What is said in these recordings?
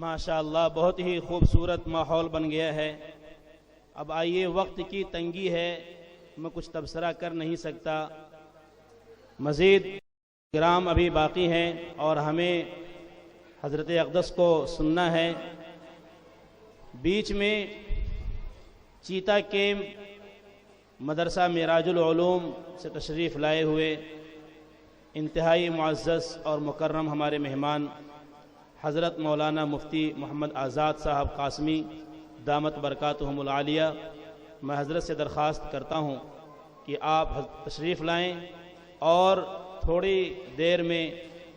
ماشاءاللہ بہت ہی خوبصورت ماحول بن گیا ہے۔ اب آئیے، وقت کی تنگی ہے، میں کچھ تبصرہ کر نہیں سکتا، مزید پروگرام ابھی باقی ہیں اور ہمیں حضرت اقدس کو سننا ہے۔ بیچ میں چیتا کے مدرسہ معراج العلوم سے تشریف لائے ہوئے انتہائی معزز اور مکرم ہمارے مہمان حضرت مولانا مفتی محمد آزاد صاحب قاسمی دامت برکاتہم العالیہ، میں حضرت سے درخواست کرتا ہوں کہ آپ تشریف لائیں اور تھوڑی دیر میں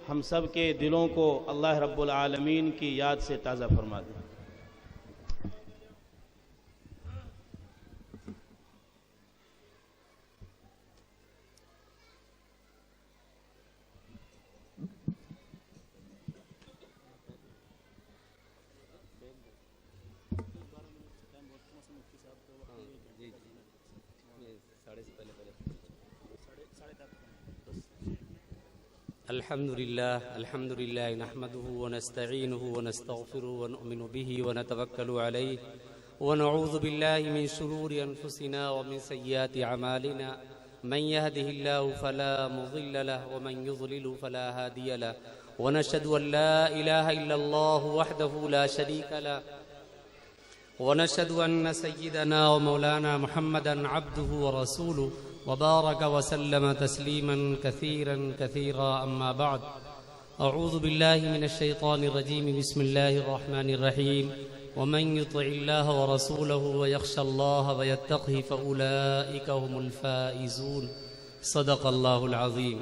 ہم سب کے دلوں کو اللہ رب العالمین کی یاد سے تازہ فرما دیں۔ الحمد لله نحمده ونستعينه ونستغفره ونؤمن به ونتوكل عليه ونعوذ بالله من شرور أنفسنا ومن سيئات أعمالنا، من يهده الله فلا مضل له ومن يضلل فلا هادي له، ونشهد أن لا إله إلا الله وحده لا شريك له، ونشهد أن سيدنا ومولانا محمدا عبده ورسوله وبارك وسلم تسليما كثيرا كثيرا، أما بعد، أعوذ بالله من الشيطان الرجيم، بسم الله الرحمن الرحيم، ومن يطع الله ورسوله ويخشى الله ويتقه فأولئك هم الفائزون، صدق اللہ العظیم۔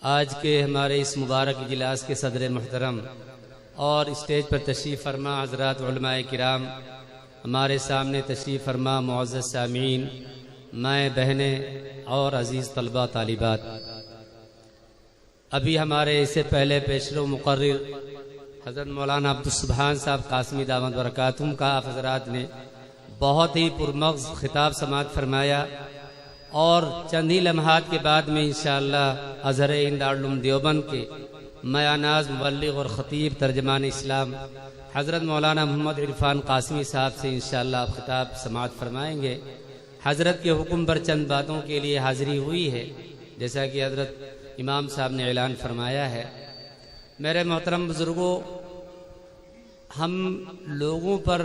آج کے ہمارے اس مبارک اجلاس کے صدر محترم اور اسٹیج پر تشریف فرما حضرات علماء کرام، ہمارے سامنے تشریف فرما معزز سامعین، مائیں بہنیں اور عزیز طلبہ طالبات، ابھی ہمارے اس سے پہلے پیشرو مقرر حضرت مولانا عبدالسبحان صاحب قاسمی دامت برکاتہم کا آپ حضرات نے بہت ہی پرمغز خطاب سماعت فرمایا، اور چند ہی لمحات کے بعد میں انشاءاللہ ازہر ہند دارالعلوم دیوبند کے میاناز مبلغ اور خطیب ترجمان اسلام حضرت مولانا محمد عرفان قاسمی صاحب سے انشاءاللہ آپ خطاب سماعت فرمائیں گے۔ حضرت کے حکم پر چند باتوں کے لیے حاضری ہوئی ہے، جیسا کہ حضرت امام صاحب نے اعلان فرمایا ہے۔ میرے محترم بزرگوں، ہم لوگوں پر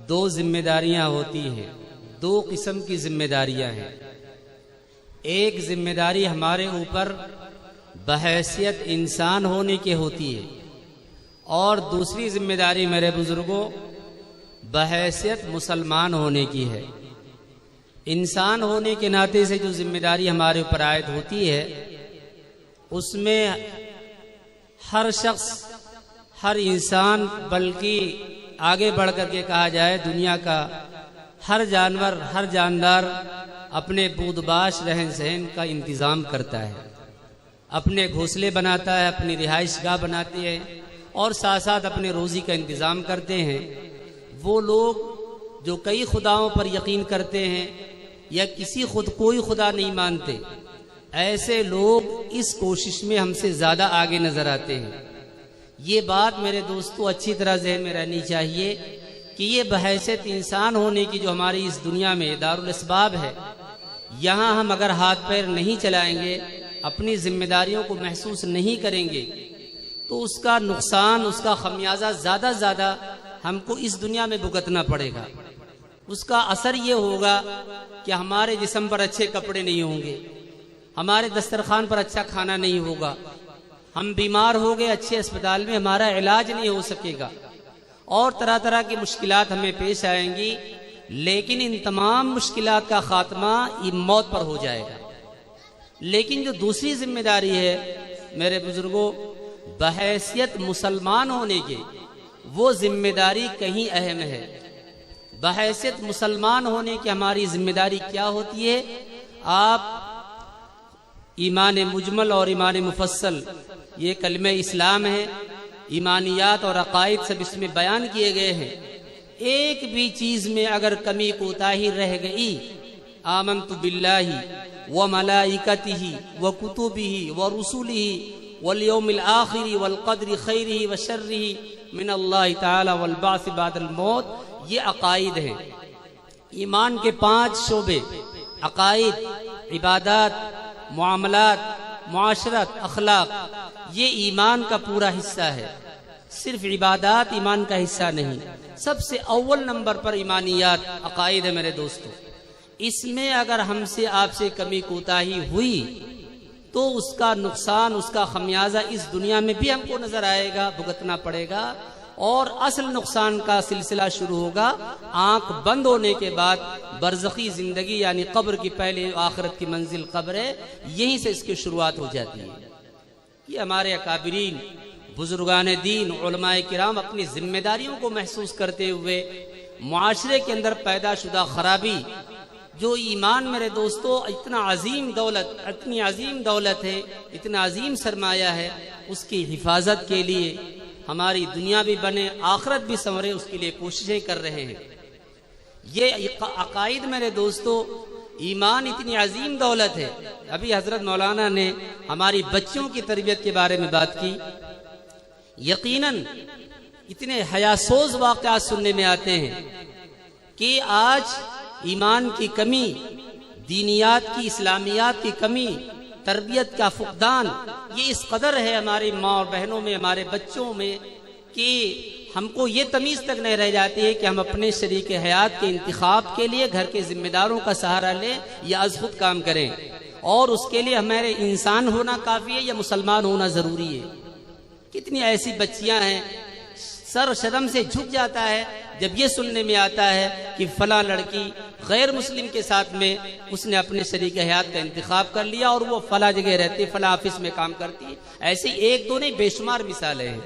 دو ذمہ داریاں ہوتی ہیں، دو قسم کی ذمہ داریاں ہیں۔ ایک ذمہ داری ہمارے اوپر بحیثیت انسان ہونے کی ہوتی ہے، اور دوسری ذمہ داری میرے بزرگوں بحیثیت مسلمان ہونے کی ہے۔ انسان ہونے کے ناطے سے جو ذمہ داری ہمارے اوپر عائد ہوتی ہے، اس میں ہر شخص، ہر انسان، بلکہ آگے بڑھ کر کے کہا جائے دنیا کا ہر جانور، ہر جاندار اپنے بودباش رہن سہن کا انتظام کرتا ہے، اپنے گھونسلے بناتا ہے، اپنی رہائش گاہ بناتے ہیں، اور ساتھ ساتھ اپنے روزی کا انتظام کرتے ہیں۔ وہ لوگ جو کئی خداؤں پر یقین کرتے ہیں یا کوئی خدا نہیں مانتے، ایسے لوگ اس کوشش میں ہم سے زیادہ آگے نظر آتے ہیں۔ یہ بات میرے دوستو اچھی طرح ذہن میں رہنی چاہیے کہ یہ بحیثیت انسان ہونے کی جو ہماری اس دنیا میں دارالاسباب ہے، یہاں ہم اگر ہاتھ پیر نہیں چلائیں گے، اپنی ذمہ داریوں کو محسوس نہیں کریں گے، تو اس کا نقصان، اس کا خمیازہ زیادہ ہم کو اس دنیا میں بھگتنا پڑے گا۔ اس کا اثر یہ ہوگا کہ ہمارے جسم پر اچھے کپڑے نہیں ہوں گے، ہمارے دسترخوان پر اچھا کھانا نہیں ہوگا، ہم بیمار ہو گئے، اچھے اسپتال میں ہمارا علاج نہیں ہو سکے گا، اور طرح کی مشکلات ہمیں پیش آئیں گی، لیکن ان تمام مشکلات کا خاتمہ موت پر ہو جائے گا۔ لیکن جو دوسری ذمہ داری ہے میرے بزرگوں، بحیثیت مسلمان ہونے کے، وہ ذمہ داری کہیں اہم ہے۔ بحیثیت مسلمان ہونے کی ہماری ذمہ داری کیا ہوتی ہے؟ آپ ایمان مجمل اور ایمان مفصل، یہ کلمہ اسلام ہے، ایمانیات اور عقائد سب اس میں بیان کیے گئے ہیں۔ ایک بھی چیز میں اگر کمی کوتاہی رہ گئی، آمنت باللہ وملائکتہ وکتبہ ورسلہ والیوم الآخر والقدر خیرہ وشرہ من اللہ تعالی والبعث بعد الموت، یہ عقائد ہیں۔ ایمان کے 5 شعبے، عقائد، عبادات، معاملات، معاشرت، اخلاق، یہ ایمان کا پورا حصہ ہے۔ صرف عبادات ایمان کا حصہ نہیں، سب سے اول نمبر پر ایمانیات، عقائد ہے میرے دوستو۔ اس میں اگر ہم سے آپ سے کمی کوتاہی ہوئی تو اس کا نقصان، اس کا خمیازہ اس دنیا میں بھی ہم کو نظر آئے گا، بھگتنا پڑے گا، اور اصل نقصان کا سلسلہ شروع ہوگا آنکھ بند ہونے کے بعد۔ برزخی زندگی یعنی قبر کی پہلے آخرت کی منزل قبر ہے، یہیں سے اس کی شروعات ہو جاتی ہے۔ یہ ہمارے اکابرین، بزرگان دین، علماء کرام اپنی ذمہ داریوں کو محسوس کرتے ہوئے معاشرے کے اندر پیدا شدہ خرابی، جو ایمان میرے دوستو اتنا عظیم دولت، اتنی عظیم دولت ہے، اتنا عظیم سرمایہ ہے، اس کی حفاظت کے لیے ہماری دنیا بھی بنے، آخرت بھی سنورے، اس کے لیے کوششیں کر رہے ہیں۔ یہ عقائد میرے دوستو، ایمان اتنی عظیم دولت ہے۔ ابھی حضرت مولانا نے ہماری بچیوں کی تربیت کے بارے میں بات کی۔ یقیناً اتنے حیاسوز واقعات سننے میں آتے ہیں کہ آج ایمان کی کمی، دینیات کی، اسلامیات کی کمی، تربیت کا فقدان، یہ اس قدر ہے ہماری ماں اور بہنوں میں، ہمارے بچوں میں، کہ ہم کو یہ تمیز تک نہیں رہ جاتی ہے کہ ہم اپنے شریک حیات کے انتخاب کے لیے گھر کے ذمہ داروں کا سہارا لیں یا از خود کام کریں، اور اس کے لیے ہمارے انسان ہونا کافی ہے یا مسلمان ہونا ضروری ہے۔ کتنی ایسی بچیاں ہیں، سر شرم سے جھک جاتا ہے جب یہ سننے میں آتا ہے کہ فلاں لڑکی غیر مسلم کے ساتھ میں اس نے اپنے شریک حیات کا انتخاب کر لیا اور وہ فلاں جگہ رہتی، فلاں آفس میں کام کرتی۔ ایسی ایک دو نہیں، بے شمار مثالیں ہیں۔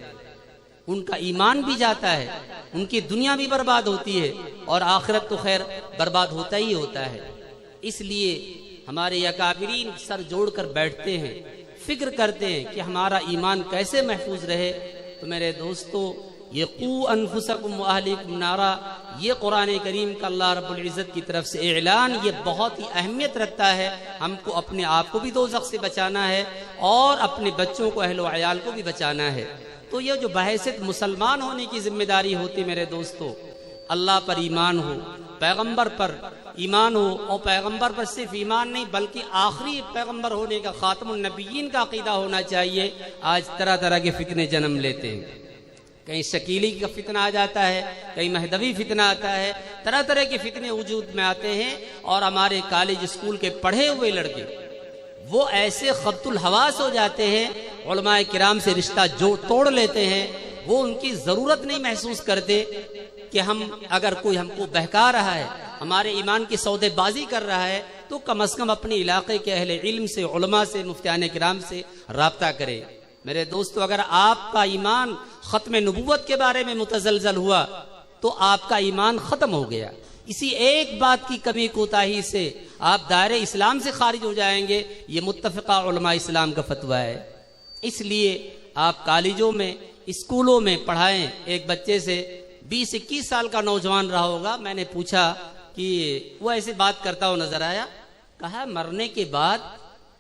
ان کا ایمان بھی جاتا ہے، ان کی دنیا بھی برباد ہوتی ہے، اور آخرت تو خیر برباد ہوتا ہی ہوتا ہے۔ اس لیے ہمارے اکابرین سر جوڑ کر بیٹھتے ہیں، فکر کرتے ہیں کہ ہمارا ایمان کیسے محفوظ رہے۔ تو میرے دوستو، یہ قو انفسکم واہلیکم نارا، یہ قرآن کریم کا اللہ رب العزت کی طرف سے اعلان، یہ بہت ہی اہمیت رکھتا ہے۔ ہم کو اپنے آپ کو بھی دوزخ سے بچانا ہے اور اپنے بچوں کو، اہل و عیال کو بھی بچانا ہے۔ تو یہ جو بحیثیت مسلمان ہونے کی ذمہ داری ہوتی میرے دوستو، اللہ پر ایمان ہو، پیغمبر پر ایمان ہو، اور پیغمبر پر صرف ایمان نہیں بلکہ آخری پیغمبر ہونے کا، خاتم النبیین کا عقیدہ ہونا چاہیے۔ آج طرح طرح کے فتنے جنم لیتے ہیں، کہیں شکیلی کا فتنہ آ جاتا ہے، کہیں مہدوی فتنہ آتا ہے، طرح طرح کے فتنے وجود میں آتے ہیں، اور ہمارے کالج اسکول کے پڑھے ہوئے لڑکے وہ ایسے خبط الحواس ہو جاتے ہیں، علماء کرام سے رشتہ جو توڑ لیتے ہیں، وہ ان کی ضرورت نہیں محسوس کرتے کہ ہم، اگر کوئی ہم کو بہکا رہا ہے، ہمارے ایمان کی سودے بازی کر رہا ہے، تو کم از کم اپنے علاقے کے اہل علم سے، علماء سے، مفتیان کرام سے رابطہ کرے۔ میرے دوستو، اگر آپ کا ایمان ختم نبوت کے بارے میں متزلزل ہوا تو آپ کا ایمان ختم ہو گیا۔ اسی ایک بات کی کمی کوتاہی سے آپ دائرہ اسلام سے خارج ہو جائیں گے، یہ متفقہ علماء اسلام کا فتویٰ ہے۔ اس لیے آپ کالجوں میں، اسکولوں میں پڑھائیں۔ ایک بچے سے 20-21 سال کا نوجوان رہا ہوگا، میں نے پوچھا کہ وہ ایسے بات کرتا ہو نظر آیا، کہا مرنے کے بعد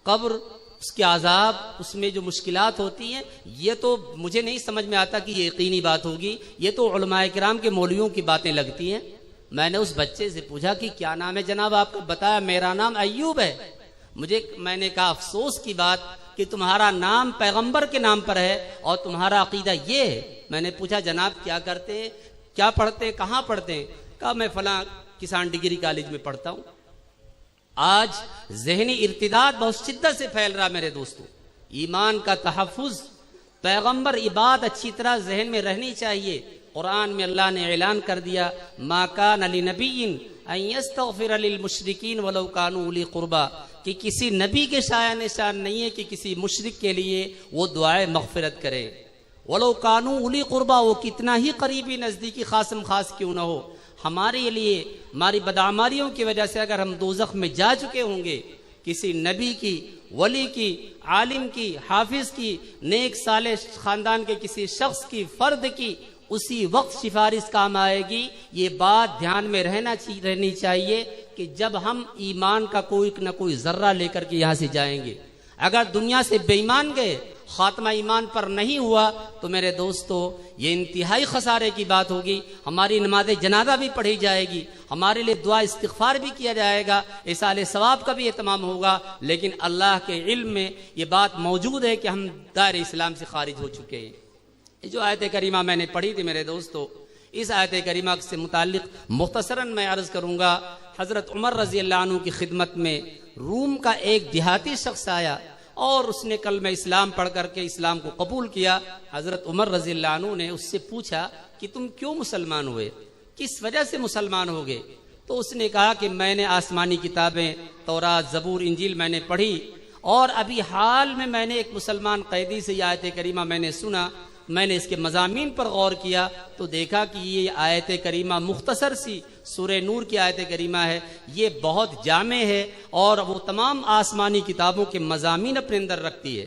قبر، اس کے عذاب، اس میں جو مشکلات ہوتی ہیں، یہ تو مجھے نہیں سمجھ میں آتا کہ یہ یقینی بات ہوگی، یہ تو علماء کرام کے مولویوں کی باتیں لگتی ہیں۔ میں نے اس بچے سے پوچھا کہ کیا نام ہے جناب آپ کا؟ بتایا میرا نام ایوب ہے۔ میں نے کہا افسوس کی بات کہ تمہارا نام پیغمبر کے نام پر ہے اور تمہارا عقیدہ یہ ہے۔ میں نے پوچھا جناب کیا کرتے ہیں، کیا پڑھتے ہیں، کہاں پڑھتے ہیں؟ کہا میں فلاں کسان ڈگری کالج میں پڑھتا ہوں۔ آج ذہنی ارتداد بہت شدت سے پھیل رہا میرے دوستو۔ ایمان کا تحفظ، پیغمبر عبادت اچھی طرح ذہن میں رہنی چاہیے۔ قرآن میں اللہ نے اعلان کر دیا، ما کان لنبی ان یستغفر للمشرکین ولو کانوا اولی قربا، کہ کسی نبی کے شایان نشان نہیں ہے کہ کسی مشرک کے لیے وہ دعائے مغفرت کرے، ولو کانوا اولی قربا، وہ کتنا ہی قریبی نزدیکی خاصم خاص کیوں نہ ہو۔ ہمارے لیے ہماری بدعمالیوں کی وجہ سے اگر ہم دوزخ میں جا چکے ہوں گے، کسی نبی کی، ولی کی، عالم کی، حافظ کی، نیک صالح خاندان کے کسی شخص کی، فرد کی، اسی وقت سفارش کام آئے گی۔ یہ بات دھیان میں رہنی چاہیے کہ جب ہم ایمان کا کوئی نہ کوئی ذرہ لے کر کے یہاں سے جائیں گے، اگر دنیا سے بے ایمان گئے، خاتمہ ایمان پر نہیں ہوا تو میرے دوستو یہ انتہائی خسارے کی بات ہوگی. ہماری نماز جنازہ بھی پڑھی جائے گی, ہمارے لیے دعا استغفار بھی کیا جائے گا, ایصال ثواب کا بھی اہتمام ہوگا, لیکن اللہ کے علم میں یہ بات موجود ہے کہ ہم دائرہ اسلام سے خارج ہو چکے ہیں. یہ جو آیت کریمہ میں نے پڑھی تھی میرے دوستو, اس آیت کریمہ سے متعلق مختصراً میں عرض کروں گا. حضرت عمر رضی اللہ عنہ کی خدمت میں روم کا ایک دیہاتی شخص آیا اور اس نے کلمہ اسلام پڑھ کر کے اسلام کو قبول کیا. حضرت عمر رضی اللہ عنہ نے اس سے پوچھا کہ تم کیوں مسلمان ہوئے, کس وجہ سے مسلمان ہو گئے؟ تو اس نے کہا کہ میں نے آسمانی کتابیں تورات, زبور, انجیل میں نے پڑھی, اور ابھی حال میں نے ایک مسلمان قیدی سے یہ آیت کریمہ میں نے سنا. میں نے اس کے مضامین پر غور کیا تو دیکھا کہ یہ آیت کریمہ مختصر سی سورہ نور کی آیت کریمہ ہے, یہ بہت جامع ہے اور وہ تمام آسمانی کتابوں کے مضامین اپنے اندر رکھتی ہے.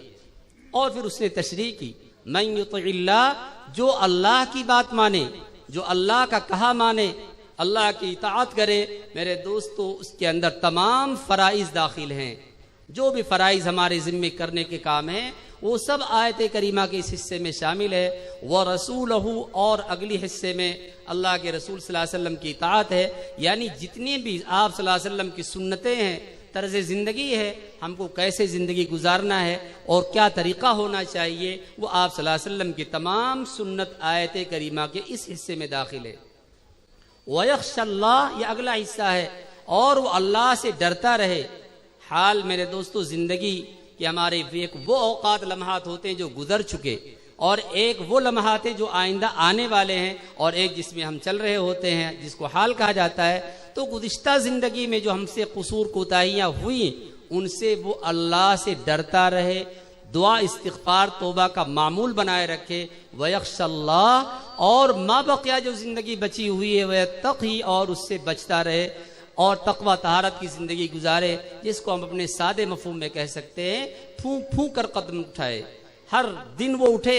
اور پھر اس نے تشریح کی, من یطع اللہ, جو اللہ کی بات مانے, جو اللہ کا کہا مانے, اللہ کی اطاعت کرے, میرے دوستو اس کے اندر تمام فرائض داخل ہیں. جو بھی فرائض ہمارے ذمے کرنے کے کام ہیں وہ سب آیت کریمہ کے اس حصے میں شامل ہے. وَرَسُولَهُ, اور اگلی حصے میں اللہ کے رسول صلی اللہ علیہ وسلم کی اطاعت ہے. یعنی جتنی بھی آپ صلی اللہ علیہ وسلم کی سنتیں ہیں, طرز زندگی ہے, ہم کو کیسے زندگی گزارنا ہے اور کیا طریقہ ہونا چاہیے, وہ آپ صلی اللہ علیہ وسلم کی تمام سنت آیت کریمہ کے اس حصے میں داخل ہے. وَيَخْشَ اللَّهَ, یہ اگلا حصہ ہے, اور وہ اللہ سے ڈرتا رہے. حال میرے دوستو زندگی کہ ہمارے ایک وہ اوقات لمحات ہوتے ہیں جو گزر چکے, اور ایک وہ لمحات ہیں جو آئندہ آنے والے ہیں, اور ایک جس میں ہم چل رہے ہوتے ہیں جس کو حال کہا جاتا ہے. تو گزشتہ زندگی میں جو ہم سے قصور کوتاہیاں ہوئیں ان سے وہ اللہ سے ڈرتا رہے, دعا استغفار توبہ کا معمول بنائے رکھے. وَيَخْشَ اللَّهَ, اور ما بقیہ جو زندگی بچی ہوئی ہے وَيَتَّقِي, اور اس سے بچتا رہے اور تقوی طہارت کی زندگی گزارے, جس کو ہم اپنے سادے مفہوم میں کہہ سکتے ہیں پھونک پھونک کر قدم اٹھائے. ہر دن وہ اٹھے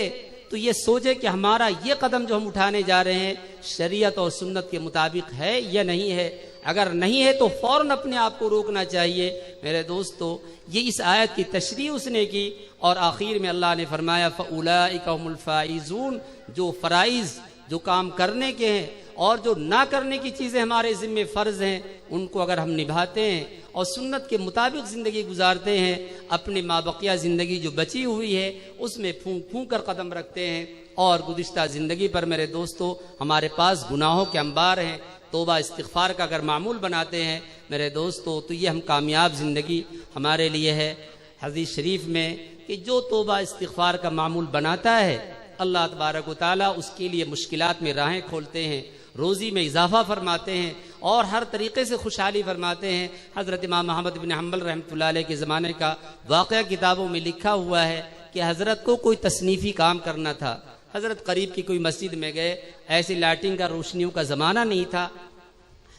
تو یہ سوچے کہ ہمارا یہ قدم جو ہم اٹھانے جا رہے ہیں شریعت اور سنت کے مطابق ہے یا نہیں ہے. اگر نہیں ہے تو فوراً اپنے آپ کو روکنا چاہیے. میرے دوستو یہ اس آیت کی تشریح اس نے کی, اور آخر میں اللہ نے فرمایا فَأُولَئِكَ هُمُ الْفَائِزُونَ, جو فرائض جو کام کرنے کے ہیں اور جو نہ کرنے کی چیزیں ہمارے ذمہ فرض ہیں ان کو اگر ہم نبھاتے ہیں اور سنت کے مطابق زندگی گزارتے ہیں, اپنی مابقیہ زندگی جو بچی ہوئی ہے اس میں پھونک پھونک کر قدم رکھتے ہیں, اور گزشتہ زندگی پر میرے دوستو ہمارے پاس گناہوں کے انبار ہیں, توبہ استغفار کا اگر معمول بناتے ہیں میرے دوستو تو یہ ہم کامیاب زندگی ہمارے لیے ہے. حدیث شریف میں کہ جو توبہ استغفار کا معمول بناتا ہے اللہ تبارک و تعالیٰ اس کے لیے مشکلات میں راہیں کھولتے ہیں, روزی میں اضافہ فرماتے ہیں, اور ہر طریقے سے خوشحالی فرماتے ہیں. حضرت امام احمد بن حنبل رحمۃ اللہ علیہ کے زمانے کا واقعہ کتابوں میں لکھا ہوا ہے کہ حضرت کو کوئی تصنیفی کام کرنا تھا. حضرت قریب کی کوئی مسجد میں گئے, ایسی لائٹنگ کا روشنیوں کا زمانہ نہیں تھا.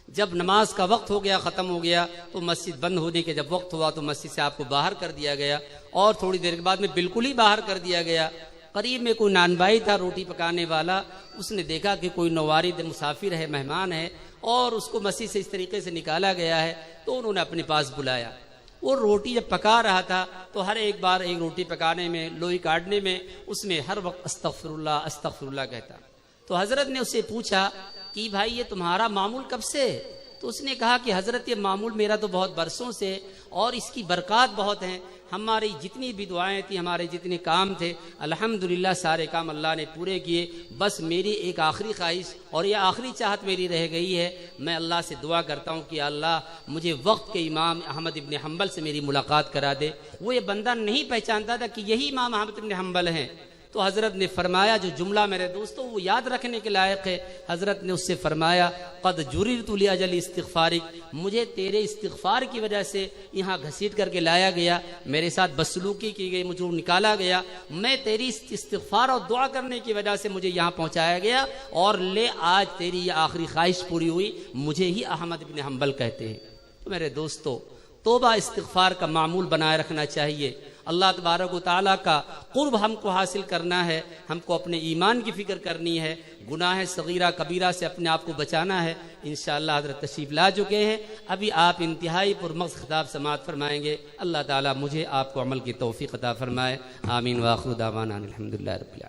جب نماز کا وقت ہو گیا, ختم ہو گیا, تو مسجد بند ہونے کے جب وقت ہوا تو مسجد سے آپ کو باہر کر دیا گیا, اور تھوڑی دیر کے بعد میں بالکل ہی باہر کر دیا گیا. قریب میں کوئی نان بھائی تھا روٹی پکانے والا, اس نے دیکھا کہ کوئی نوارد مسافر ہے, مہمان ہے, اور اس کو مسجد سے اس طریقے سے نکالا گیا ہے, تو انہوں نے اپنے پاس بلایا. وہ روٹی جب پکا رہا تھا تو ہر ایک بار ایک روٹی پکانے میں, لوئی کاٹنے میں اس میں ہر وقت استغفر اللہ کہتا. تو حضرت نے اس سے پوچھا کہ بھائی یہ تمہارا معمول کب سے؟ تو اس نے کہا کہ حضرت یہ معمول میرا تو بہت برسوں سے, اور اس کی برکات بہت ہیں. ہماری جتنی بھی دعائیں تھیں, ہمارے جتنے کام تھے, الحمدللہ سارے کام اللہ نے پورے کیے. بس میری ایک آخری خواہش اور یہ آخری چاہت میری رہ گئی ہے, میں اللہ سے دعا کرتا ہوں کہ اللہ مجھے وقت کے امام احمد ابن حنبل سے میری ملاقات کرا دے. وہ یہ بندہ نہیں پہچانتا تھا کہ یہی امام احمد ابن حنبل ہیں. تو حضرت نے فرمایا, جو جملہ میرے دوستوں وہ یاد رکھنے کے لائق ہے, حضرت نے اس سے فرمایا قد جررت لاجل استغفارک, مجھے تیرے استغفار کی وجہ سے یہاں گھسیٹ کر کے لایا گیا, میرے ساتھ بدسلوکی کی گئی, مجھے نکالا گیا, میں تیری استغفار اور دعا کرنے کی وجہ سے مجھے یہاں پہنچایا گیا, اور لے آج تیری یہ آخری خواہش پوری ہوئی, مجھے ہی احمد بن حنبل کہتے ہیں. تو میرے دوستو توبہ استغفار کا معمول بنائے رکھنا چاہیے, اللہ تبارک و تعالیٰ کا قرب ہم کو حاصل کرنا ہے، ہم کو اپنے ایمان کی فکر کرنی ہے، گناہ صغیرہ کبیرہ سے اپنے آپ کو بچانا ہے۔ انشاءاللہ حضرت تشریف لا چکے ہیں، ابھی آپ انتہائی پرمغز خطاب سماعت فرمائیں گے۔ اللہ تعالیٰ مجھے آپ کو عمل کی توفیق عطا فرمائے، آمین۔ وآخر دعوانا الحمدللہ رب العالمین۔